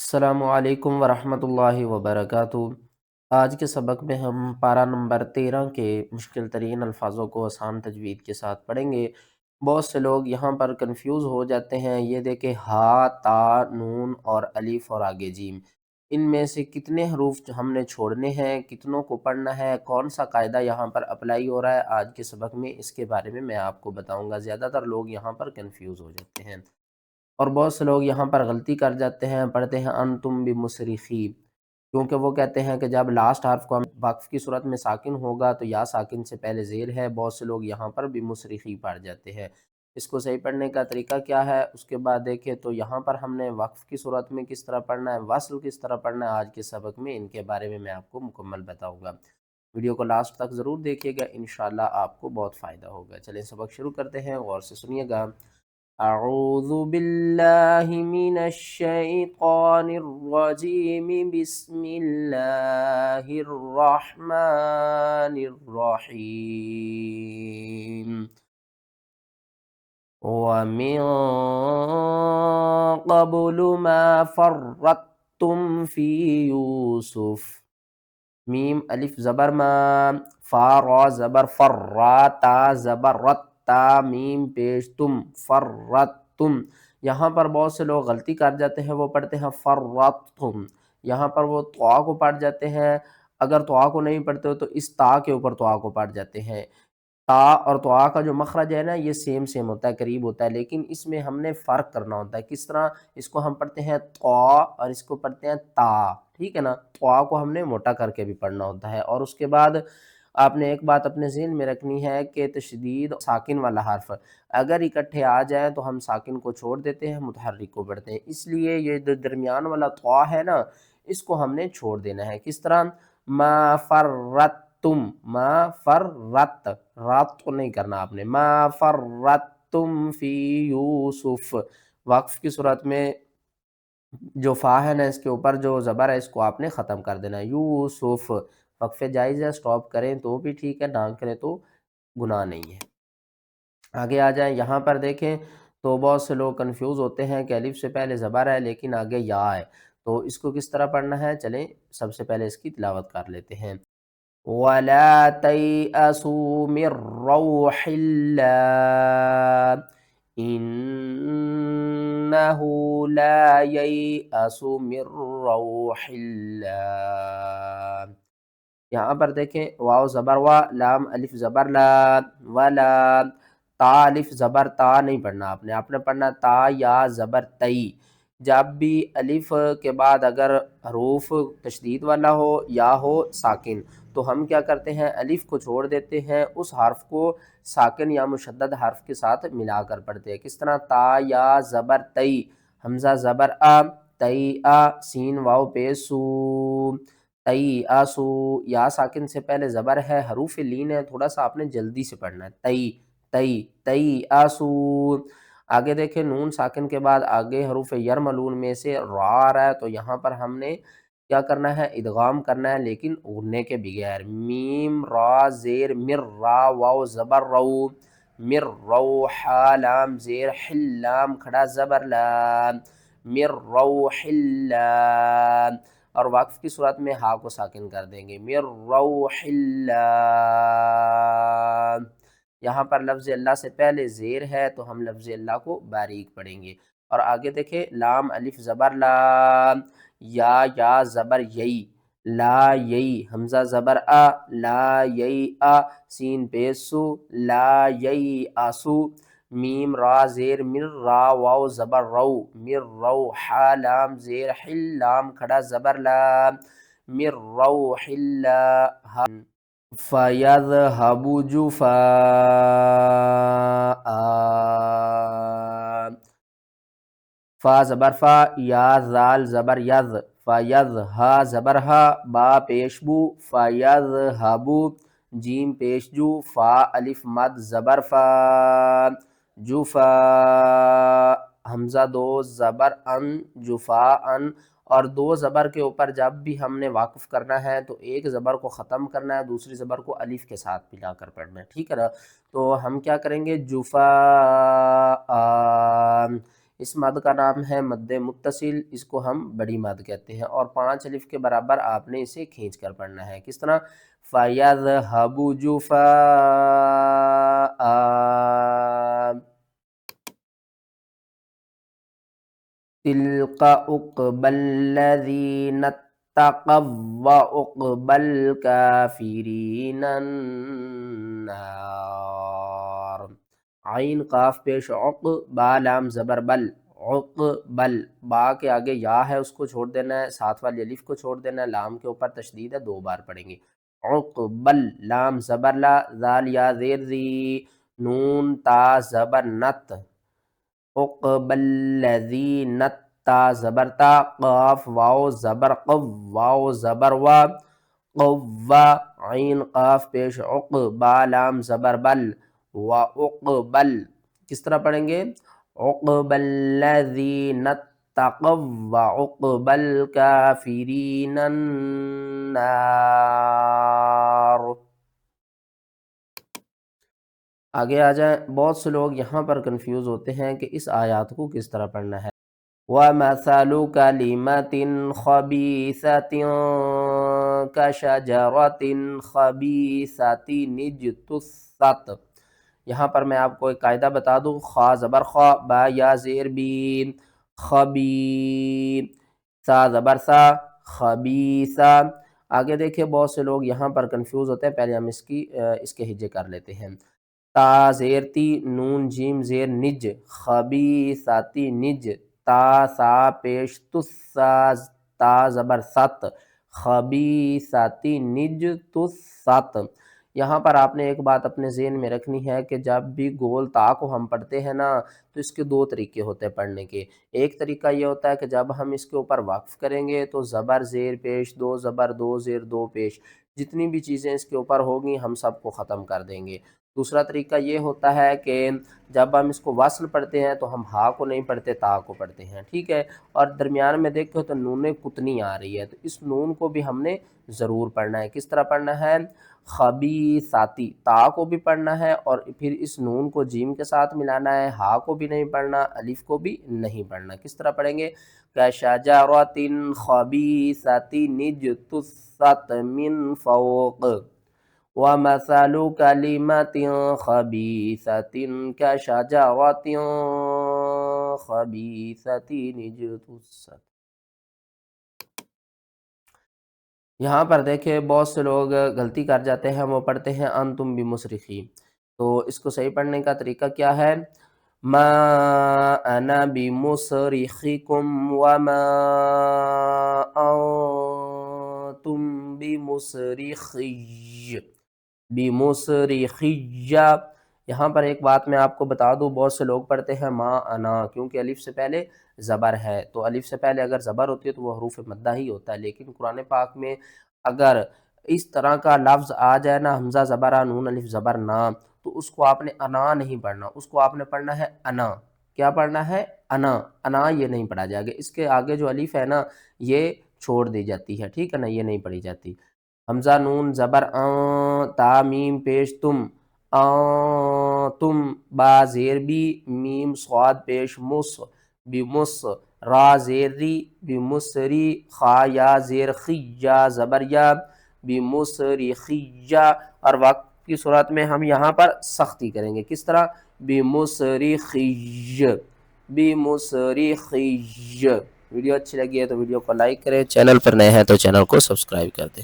السلام علیکم ورحمۃ اللہ وبرکاتہ۔ آج کے سبق میں ہم پارہ نمبر 13 کے مشکل ترین الفاظوں کو آسان تجوید کے ساتھ پڑھیں گے۔ بہت سے لوگ یہاں پر کنفیوز ہو جاتے ہیں۔ یہ دیکھیں ہا، تا، نون اور الف اور آگے جیم، ان میں سے کتنے حروف ہم نے چھوڑنے ہیں، کتنوں کو پڑھنا ہے، کون سا قاعدہ یہاں پر اپلائی ہو رہا ہے، آج کے سبق میں اس کے بارے میں آپ کو بتاؤں گا۔ زیادہ تر لوگ یہاں پر کنفیوز ہو جاتے ہیں اور بہت سے لوگ یہاں پر غلطی کر جاتے ہیں، پڑھتے ہیں انتم بمصرخی، کیونکہ وہ کہتے ہیں کہ جب لاسٹ حرف کو ہم وقف کی صورت میں ساکن ہوگا تو یا ساکن سے پہلے زیر ہے۔ بہت سے لوگ یہاں پر بمصرخی پڑھ جاتے ہیں۔ اس کو صحیح پڑھنے کا طریقہ کیا ہے، اس کے بعد دیکھیں تو یہاں پر ہم نے وقف کی صورت میں کس طرح پڑھنا ہے، وصل کس طرح پڑھنا ہے، آج کے سبق میں ان کے بارے میں آپ کو مکمل بتاؤں گا۔ ویڈیو کو لاسٹ تک ضرور دیکھیے گا، انشاءاللہ آپ کو بہت فائدہ ہوگا۔ چلیں سبق شروع کرتے ہیں، غور سے سنیے گا۔ اعوذ باللہ من الشیطان الرجیم، بسم اللہ الرحمن الرحیم۔ وَمِن قَبْلُ مَا فَرَّطْتُمْ فِي يُوسُف، میم الف زبر ما، فا را زبر فر، را تا زبر رت، تا میم پیش تم، فرتم۔ یہاں پر بہت سے لوگ غلطی کر جاتے ہیں، وہ پڑھتے ہیں فرتم، یہاں پر وہ طا کو پڑھ جاتے ہیں۔ اگر طا کو نہیں پڑھتے ہو تو اس تا کے اوپر طا کو پڑھ جاتے ہیں۔ تا اور طا کا جو مخرج ہے نا، یہ سیم ہوتا ہے، قریب ہوتا ہے، لیکن اس میں ہم نے فرق کرنا ہوتا ہے۔ کس طرح؟ اس کو ہم پڑھتے ہیں طا اور اس کو پڑھتے ہیں تا، ٹھیک ہے نا۔ طا کو ہم نے موٹا کر کے بھی پڑھنا ہوتا ہے۔ اور اس کے بعد آپ نے ایک بات اپنے ذہن میں رکھنی ہے کہ تشدید ساکن والا حرف اگر اکٹھے آ جائیں تو ہم ساکن کو چھوڑ دیتے ہیں، متحرک کو پڑھتے ہیں۔ اس لیے یہ جو درمیان والا طا ہے نا، اس کو ہم نے چھوڑ دینا ہے۔ کس طرح؟ ما فرتم، ما فرت، رات کو نہیں کرنا آپ نے، ما فرتم فی یوسف۔ وقف کی صورت میں جو فا ہے نا، اس کے اوپر جو زبر ہے اس کو آپ نے ختم کر دینا ہے، یوسف۔ وقفے جائز ہے، سٹاپ کریں تو بھی ٹھیک ہے، نہ کریں تو گناہ نہیں ہے۔ آگے آ جائیں، یہاں پر دیکھیں تو بہت سے لوگ کنفیوز ہوتے ہیں کہ الف سے پہلے زبر ہے لیکن آگے یا ہے، تو اس کو کس طرح پڑھنا ہے، چلیں سب سے پہلے اس کی تلاوت کر لیتے ہیں۔ وَلَا تَيْأَسُوا مِن رَّوْحِ اللَّهِ إِنَّهُ لَا يَيْأَسُ مِن رَّوْحِ اللَّهِ۔ یہاں پر دیکھیں واو زبر وا، لام الف زبر لا، ولا، تا الف زبر تا نہیں پڑھنا آپ نے پڑھنا تا یا زبر تئی۔ جب بھی الف کے بعد اگر حروف تشدید والا ہو یا ہو ساکن تو ہم کیا کرتے ہیں، الف کو چھوڑ دیتے ہیں، اس حرف کو ساکن یا مشدد حرف کے ساتھ ملا کر پڑھتے ہیں۔ کس طرح؟ تا یا زبر تئی، حمزہ زبر آ، تئی آ، سین واو پیسو، تئی آسو۔ یا ساکن سے پہلے زبر ہے، حروف لین ہے، تھوڑا سا آپ نے جلدی سے پڑھنا ہے، تئی تئی تئی آسو۔ آگے دیکھیں نون ساکن کے بعد آگے حروف یرملون میں سے را آ رہا ہے، تو یہاں پر ہم نے کیا کرنا ہے، ادغام کرنا ہے لیکن غننے کے بغیر۔ میم را زیر مر، را واو زبر رو، مر رو، حا لام زیر حل، لام کھڑا زبر لام، مر روح اللہ۔ اور وقف کی صورت میں ہا کو ساکن کر دیں گے، مر روح اللہ۔ یہاں پر لفظ اللہ سے پہلے زیر ہے تو ہم لفظ اللہ کو باریک پڑھیں گے۔ اور آگے دیکھیں لام الف زبر لا، یا زبر یئی، لا یئی، حمزہ زبر آ، لا یئی آ، سین پیسو، لا یئی آسو، میم را زیر مر، را واو زبر رو، مر رو، حا لام زیر حل، لام کھڑا زبر لام، مر روح اللہ۔ فَيَذْهَبُ جُفَاءً، فا زبر فا، یا زال زبر یز، فیض، ہا زبر ہا، با پیش بو، فَيَذْهَبُ، جیم پیش جو، فا الف مد زبر فا، جفا، حمزہ دو زبر ان، جفا ان۔ اور دو زبر کے اوپر جب بھی ہم نے واقف کرنا ہے تو ایک زبر کو ختم کرنا ہے، دوسری زبر کو الف کے ساتھ ملا کر پڑھنا ہے، ٹھیک ہے نا۔ تو ہم کیا کریں گے، جفا، اس مد کا نام ہے مد متصل، اس کو ہم بڑی مد کہتے ہیں، اور 5 الف کے برابر آپ نے اسے کھینچ کر پڑھنا ہے۔ کس طرح؟ فَيَذْهَبُ جُفَاءً، تِلْكَ عُقْبَى الَّذِينَ اتَّقَوْا وَعُقْبَى الْكَافِرِينَ النَّارُ۔ عین قاف پیش عق، با لام زبر بل، عقبل، با کے آگے یا ہے اس کو چھوڑ دینا ہے، ساتھ والی الف کو چھوڑ دینا ہے، لام کے اوپر تشدید ہے، 2 بار پڑھیں گے۔ عقبل، لام زبر لا، ذال یا زیر زی، نون تا زبر نت، عقبل الذین تا زبر تا، قاف واو زبر قو، واو زبر وا، قوا، عین قاف پیش عق، با لام زبر بل، وعقبل، کس طرح پڑھیں گے؟ عقبى الذين اتقوا وعقبى الكافرين النار۔ آگے آ جائیں، بہت سے لوگ یہاں پر کنفیوز ہوتے ہیں کہ اس آیات کو کس طرح پڑھنا ہے۔ وَمَثَلُ كَلِمَةٍ خَبِيثَةٍ كَشَجَرَةٍ خَبِيثَةٍ اجْتُثَّتْ۔ یہاں پر میں آپ کو ایک قاعدہ بتا دوں، خا زبر خا، با یا زیر بی، خبی، سا زبر سا، خبیثہ۔ آگے دیکھیں بہت سے لوگ یہاں پر کنفیوز ہوتے ہیں، پہلے ہم اس کے ہجے کر لیتے ہیں۔ تا زیر تی، نون جیم زیر نج، خبیثاتی نج، تا سا پیش تسا، تا زبر ست، خبیثاتی نج تست۔ یہاں پر آپ نے ایک بات اپنے ذہن میں رکھنی ہے کہ جب بھی گول تا کو ہم پڑھتے ہیں نا تو اس کے 2 طریقے ہوتے ہیں پڑھنے کے۔ ایک طریقہ یہ ہوتا ہے کہ جب ہم اس کے اوپر وقف کریں گے تو زبر زیر پیش، 2 زبر 2 زیر 2 پیش، جتنی بھی چیزیں اس کے اوپر ہوگی ہم سب کو ختم کر دیں گے۔ دوسرا طریقہ یہ ہوتا ہے کہ جب ہم اس کو وصل پڑھتے ہیں تو ہم ہا کو نہیں پڑھتے، تا کو پڑھتے ہیں، ٹھیک ہے؟ اور درمیان میں دیکھو تو نون کتنی آ رہی ہے، تو اس نون کو بھی ہم نے ضرور پڑھنا ہے۔ کس طرح پڑھنا ہے؟ خبیثاتی، تا کو بھی پڑھنا ہے اور پھر اس نون کو جیم کے ساتھ ملانا ہے، ہا کو بھی نہیں پڑھنا، الف کو بھی نہیں پڑھنا۔ کس طرح پڑھیں گے؟ کَشَجَرَةٍ خَبِیثَةٍ اجْتُثَّتْ مِنْ فَوْقِ، وَمَثَلُ كَلِمَةٍ خَبِيثَةٍ كَشَجَرَةٍ خَبِيثَةٍ اجْتُثَّتْ۔ یہاں پر دیکھیں بہت سے لوگ غلطی کر جاتے ہیں، وہ پڑھتے ہیں انتم بمصرخی، تو اس کو صحیح پڑھنے کا طریقہ کیا ہے؟ ما انا بمصرخکم وما انتم بمصرخی، بمصرخی۔ یہاں پر ایک بات میں آپ کو بتا دوں، بہت سے لوگ پڑھتے ہیں ما انا، کیونکہ الف سے پہلے زبر ہے، تو الف سے پہلے اگر زبر ہوتی ہے تو وہ حروف مدہ ہی ہوتا ہے، لیکن قرآن پاک میں اگر اس طرح کا لفظ آ جائے نا، حمزہ زبر آ، نون الف زبر نا، تو اس کو آپ نے انا نہیں پڑھنا، اس کو آپ نے پڑھنا ہے انا۔ کیا پڑھنا ہے؟ انا، انا یہ نہیں پڑھا جائے گا، اس کے آگے جو الف ہے نا یہ چھوڑ دی جاتی ہے، ٹھیک ہے نا، یہ نہیں پڑھی جاتی۔ حمزہ نون زبر آن، تا میم پیش تم، تم، با زیر بی، میم صاد پیش مص، بمص، را زیر ری، بمصری، خا یا زیر خی، یا زبر یا، بمصرخی۔ اور وقت کی صورت میں ہم یہاں پر سختی کریں گے، کس طرح؟ بمصرخی، بمصرخی۔ ویڈیو اچھی لگی ہے تو ویڈیو کو لائک کریں، چینل پر نئے ہیں تو چینل کو سبسکرائب کر دیں۔